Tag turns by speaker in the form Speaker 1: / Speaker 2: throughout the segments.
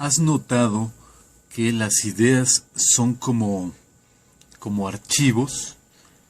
Speaker 1: ¿Has notado que las ideas son como archivos?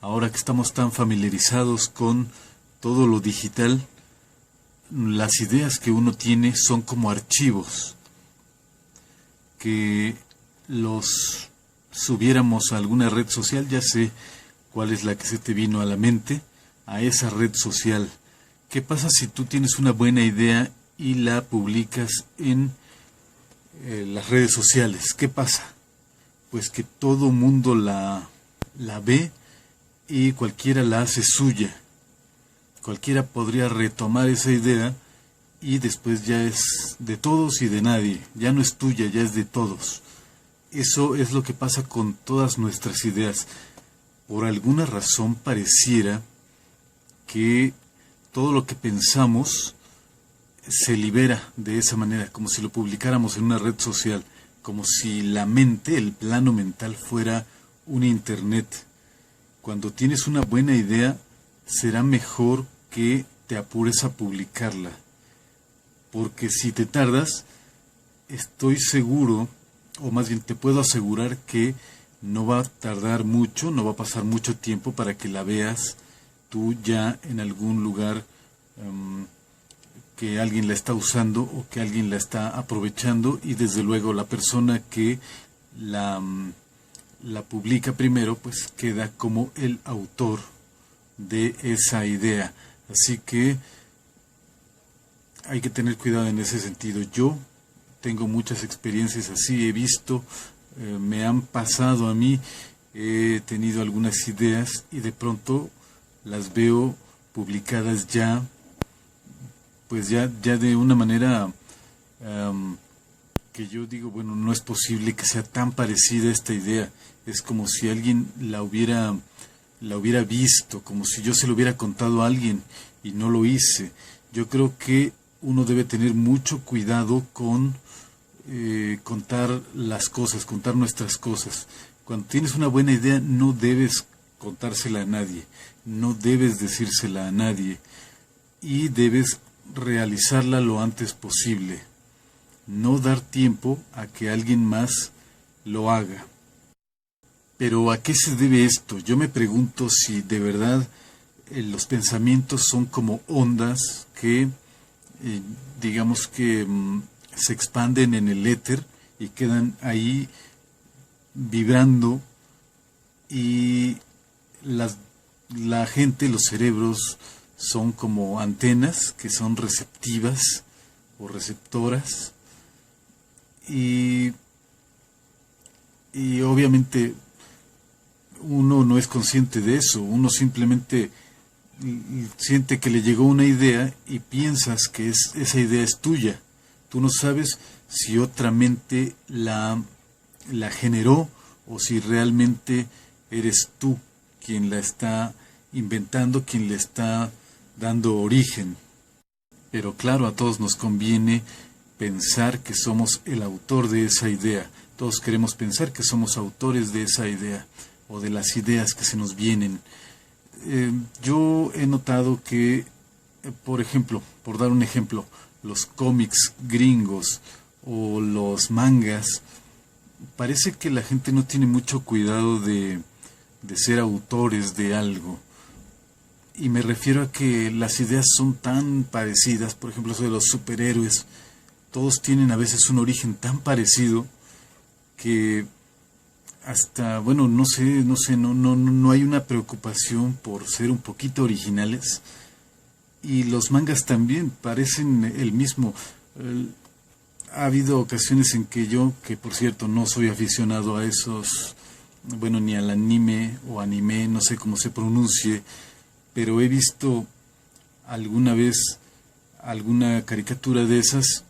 Speaker 1: Ahora que estamos tan familiarizados con todo lo digital, las ideas que uno tiene son como archivos que los subiéramos a alguna red social, ya sé cuál es la que se te vino a la mente, a esa red social. ¿Qué pasa si tú tienes una buena idea y la publicas en las redes sociales? ¿Qué pasa? Pues que todo mundo la ve y cualquiera la hace suya. Cualquiera podría retomar esa idea y después ya es de todos y de nadie. Ya no es tuya, ya es de todos. Eso es lo que pasa con todas nuestras ideas. Por alguna razón pareciera que todo lo que pensamos se libera de esa manera, como si lo publicáramos en una red social, como si la mente, el plano mental fuera un internet. Cuando tienes una buena idea, será mejor que te apures a publicarla, porque si te tardas, estoy seguro, o más bien te puedo asegurar que no va a tardar mucho, no va a pasar mucho tiempo para que la veas tú ya en algún lugar que alguien la está usando o que alguien la está aprovechando, y desde luego la persona que la publica primero pues queda como el autor de esa idea. Así que hay que tener cuidado en ese sentido. Yo tengo muchas experiencias así, he visto, me han pasado a mí, he tenido algunas ideas y de pronto las veo publicadas ya, pues ya de una manera que yo digo, bueno, no es posible que sea tan parecida esta idea. Es como si alguien la hubiera visto, como si yo se lo hubiera contado a alguien y no lo hice. Yo creo que uno debe tener mucho cuidado con contar las cosas, contar nuestras cosas. Cuando tienes una buena idea, no debes contársela a nadie, no debes decírsela a nadie y debes realizarla lo antes posible. No dar tiempo a que alguien más lo haga. Pero ¿a qué se debe esto? Yo me pregunto si de verdad los pensamientos son como ondas que, digamos que se expanden en el éter y quedan ahí vibrando, y la gente, los cerebros, son como antenas que son receptivas o receptoras, y obviamente uno no es consciente de eso, uno simplemente siente que le llegó una idea y piensas que esa idea es tuya. Tú no sabes si otra mente la generó o si realmente eres tú quien la está inventando, quien le está dando origen. Pero claro, a todos nos conviene pensar que somos el autor de esa idea. Todos queremos pensar que somos autores de esa idea o de las ideas que se nos vienen. Yo he notado que, por ejemplo, por dar un ejemplo, los cómics gringos o los mangas, parece que la gente no tiene mucho cuidado de ser autores de algo. Y me refiero a que las ideas son tan parecidas. Por ejemplo, eso de los superhéroes, todos tienen a veces un origen tan parecido que hasta, bueno, no hay una preocupación por ser un poquito originales. Y los mangas también parecen el mismo. Ha habido ocasiones en que yo, que por cierto no soy aficionado a esos, bueno, ni al anime o anime, no sé cómo se pronuncie, pero he visto alguna vez alguna caricatura de esas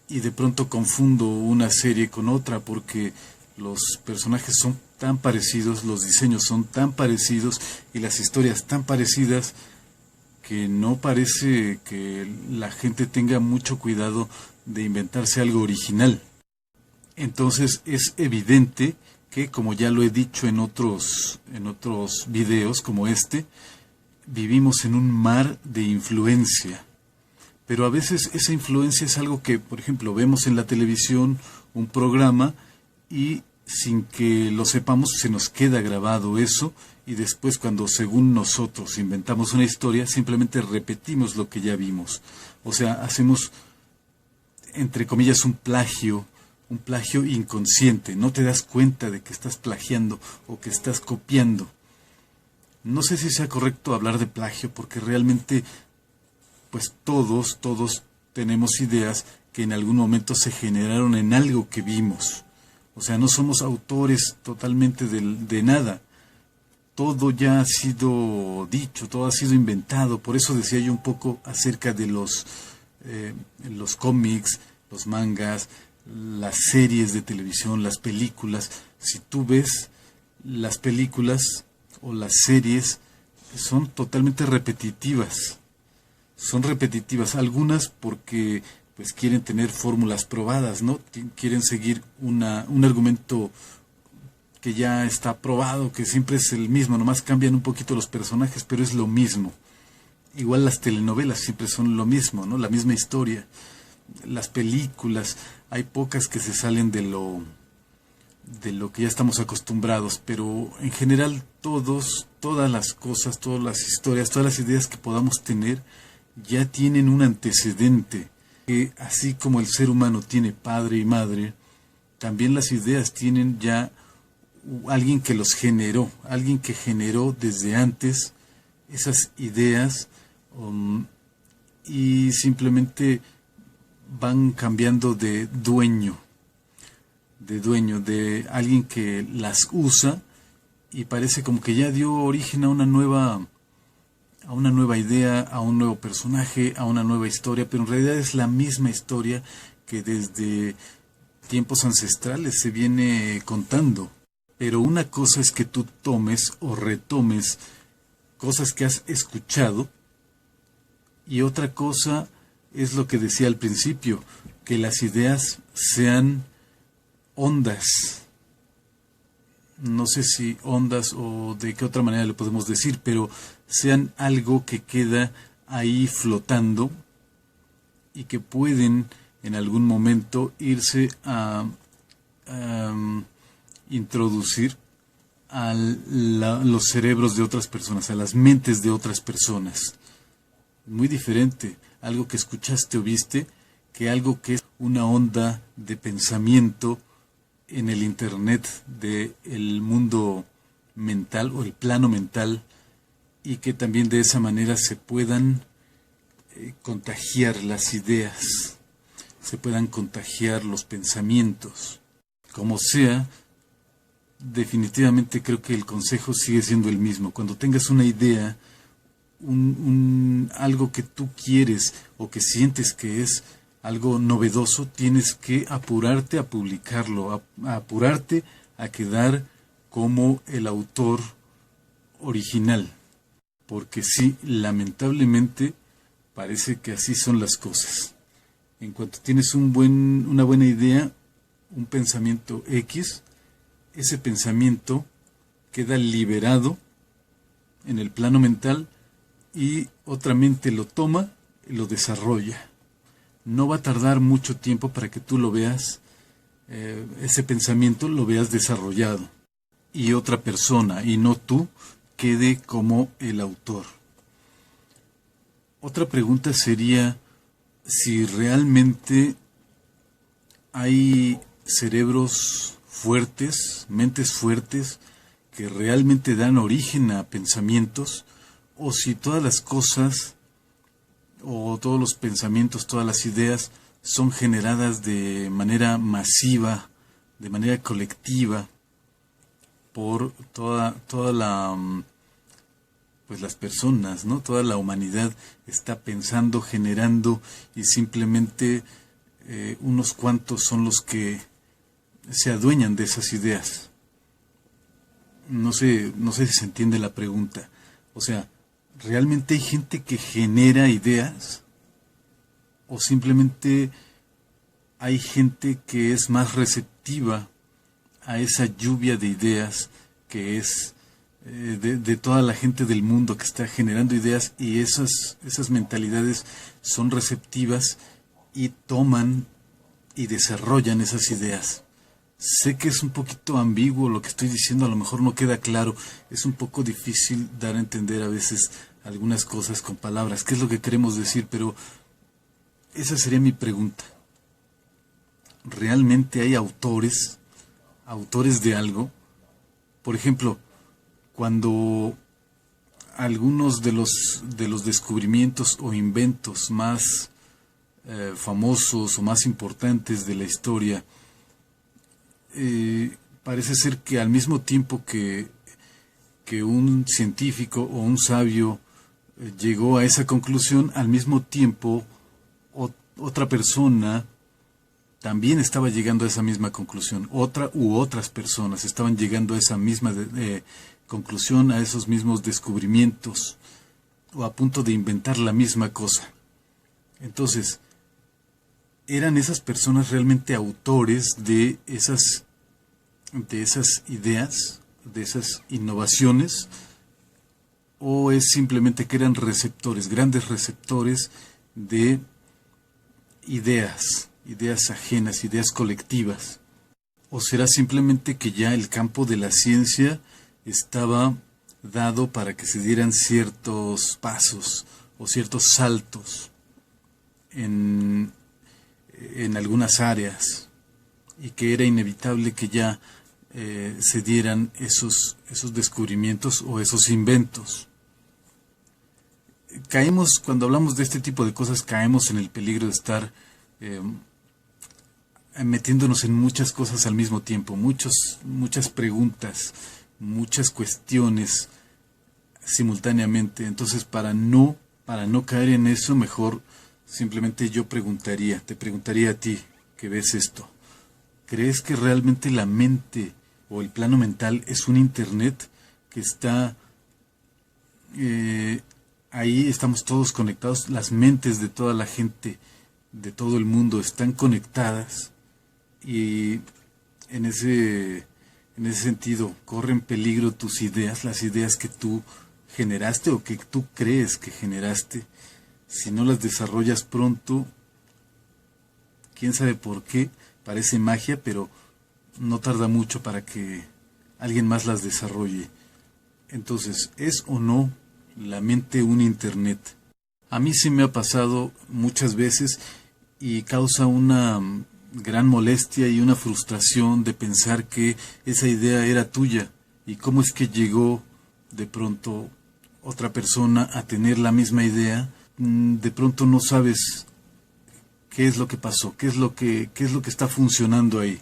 Speaker 1: y de pronto confundo una serie con otra porque los personajes son tan parecidos, los diseños son tan parecidos y las historias tan parecidas que no parece que la gente tenga mucho cuidado de inventarse algo original. Entonces es evidente que, como ya lo he dicho en otros videos como este, vivimos en un mar de influencia. pero a veces esa influencia es algo que, por ejemplo, vemos en la televisión un programa y sin que lo sepamos se nos queda grabado eso, y después cuando según nosotros inventamos una historia simplemente repetimos lo que ya vimos. O sea, hacemos entre comillas un plagio inconsciente. No te das cuenta de que estás plagiando o que estás copiando. No sé si sea correcto hablar de plagio, porque realmente pues todos tenemos ideas que en algún momento se generaron en algo que vimos. O sea, no somos autores totalmente de nada. Todo ya ha sido dicho, todo ha sido inventado. Por eso decía yo un poco acerca de los cómics, los mangas, las series de televisión, las películas. Si tú ves las películas o las series, son totalmente repetitivas. Son repetitivas, algunas porque pues quieren tener fórmulas probadas, ¿no? Quieren seguir un argumento que ya está probado, que siempre es el mismo, nomás cambian un poquito los personajes, pero es lo mismo. Igual las telenovelas siempre son lo mismo, ¿no? La misma historia. Las películas, hay pocas que se salen de lo que ya estamos acostumbrados, pero en general todas las cosas, todas las historias, todas las ideas que podamos tener ya tienen un antecedente, que así como el ser humano tiene padre y madre, también las ideas tienen ya alguien que los generó, alguien que generó desde antes esas ideas, y simplemente van cambiando de dueño, de alguien que las usa, y parece como que ya dio origen a una nueva idea, a un nuevo personaje, a una nueva historia, pero en realidad es la misma historia que desde tiempos ancestrales se viene contando. Pero una cosa es que tú tomes o retomes cosas que has escuchado, y otra cosa es lo que decía al principio, que las ideas sean ondas. No sé si ondas o de qué otra manera le podemos decir, pero sean algo que queda ahí flotando y que pueden en algún momento irse a introducir a los cerebros de otras personas, a las mentes de otras personas. Muy diferente algo que escuchaste o viste que algo que es una onda de pensamiento en el internet del mundo mental o el plano mental, y que también de esa manera se puedan contagiar las ideas, se puedan contagiar los pensamientos. Como sea, definitivamente creo que el consejo sigue siendo el mismo. Cuando tengas una idea, algo que tú quieres o que sientes que es algo novedoso, tienes que apurarte a publicarlo, a apurarte a quedar como el autor original. Porque sí, lamentablemente, parece que así son las cosas. En cuanto tienes una buena idea, un pensamiento X, ese pensamiento queda liberado en el plano mental y otra mente lo toma y lo desarrolla. No va a tardar mucho tiempo para que tú lo veas, ese pensamiento lo veas desarrollado, y otra persona, y no tú, quede como el autor. Otra pregunta sería si realmente hay cerebros fuertes, mentes fuertes, que realmente dan origen a pensamientos, o si todas las cosas o todos los pensamientos, todas las ideas son generadas de manera masiva, de manera colectiva, por toda pues las personas, ¿no? Toda la humanidad está pensando, generando, y simplemente unos cuantos son los que se adueñan de esas ideas. No sé si se entiende la pregunta. O sea, ¿realmente hay gente que genera ideas? ¿O simplemente hay gente que es más receptiva a esa lluvia de ideas que es de toda la gente del mundo que está generando ideas, y esas mentalidades son receptivas y toman y desarrollan esas ideas. Sé que es un poquito ambiguo lo que estoy diciendo, a lo mejor no queda claro, es un poco difícil dar a entender a veces algunas cosas con palabras, qué es lo que queremos decir, pero esa sería mi pregunta. ¿Realmente hay autores de algo? Por ejemplo, cuando algunos de los descubrimientos o inventos más famosos o más importantes de la historia, parece ser que al mismo tiempo que un científico o un sabio llegó a esa conclusión, al mismo tiempo otra persona también estaba llegando a esa misma conclusión. Otra u otras personas estaban llegando a esa misma conclusión, a esos mismos descubrimientos, o a punto de inventar la misma cosa. Entonces, ¿eran esas personas realmente autores de esas ideas, de esas innovaciones? ¿O es simplemente que eran receptores, grandes receptores de ideas ajenas, ideas colectivas? ¿O será simplemente que ya el campo de la ciencia estaba dado para que se dieran ciertos pasos o ciertos saltos en algunas áreas, y que era inevitable que ya se dieran esos descubrimientos o esos inventos? Cuando hablamos de este tipo de cosas, caemos en el peligro de estar metiéndonos en muchas cosas al mismo tiempo, muchas preguntas, muchas cuestiones simultáneamente. Entonces, para no caer en eso, mejor simplemente te preguntaría a ti que ves esto. ¿Crees que realmente la mente o el plano mental es un internet que está ahí? Estamos todos conectados, las mentes de toda la gente de todo el mundo están conectadas, y en ese sentido corren peligro tus ideas, las ideas que tú generaste o que tú crees que generaste. Si no las desarrollas pronto, quién sabe por qué, parece magia, pero no tarda mucho para que alguien más las desarrolle. Entonces, ¿es o no la mente un internet? A mí sí me ha pasado muchas veces, y causa una gran molestia y una frustración de pensar que esa idea era tuya, y cómo es que llegó de pronto otra persona a tener la misma idea. De pronto no sabes qué es lo que pasó, qué es lo que está funcionando ahí.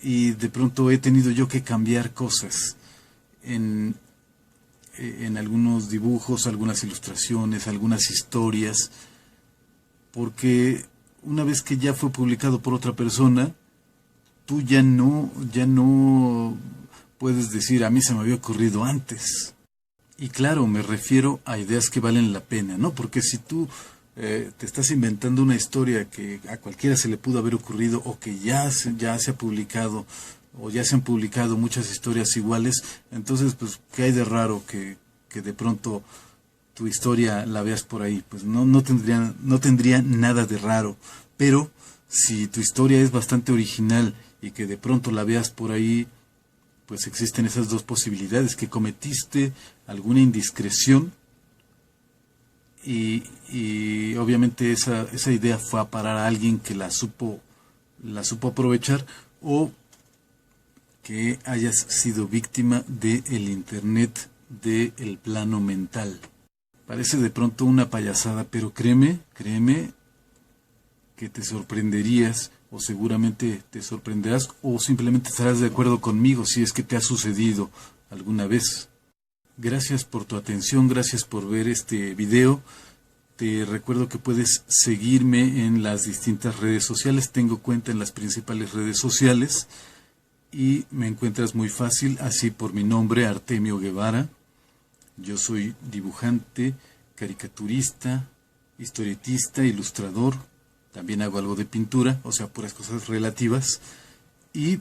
Speaker 1: Y de pronto he tenido yo que cambiar cosas en algunos dibujos, algunas ilustraciones, algunas historias, porque una vez que ya fue publicado por otra persona, tú ya no puedes decir, a mí se me había ocurrido antes. Y claro, me refiero a ideas que valen la pena, ¿no? Porque si tú te estás inventando una historia que a cualquiera se le pudo haber ocurrido, o que ya se ha publicado, o ya se han publicado muchas historias iguales, entonces, pues, ¿qué hay de raro que de pronto tu historia la veas por ahí? Pues no tendría nada de raro. Pero si tu historia es bastante original y que de pronto la veas por ahí, pues existen esas dos posibilidades: que cometiste alguna indiscreción y obviamente esa idea fue a parar a alguien que la supo aprovechar, o que hayas sido víctima del internet, del plano mental. Parece de pronto una payasada, pero créeme que te sorprenderías, o seguramente te sorprenderás, o simplemente estarás de acuerdo conmigo si es que te ha sucedido alguna vez. Gracias por tu atención, gracias por ver este video. Te recuerdo que puedes seguirme en las distintas redes sociales. Tengo cuenta en las principales redes sociales y me encuentras muy fácil, así por mi nombre, Artemio Guevara. Yo soy dibujante, caricaturista, historietista, ilustrador. También hago algo de pintura, o sea, puras cosas relativas. Y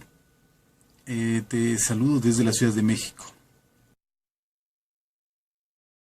Speaker 1: te saludo desde la Ciudad de México.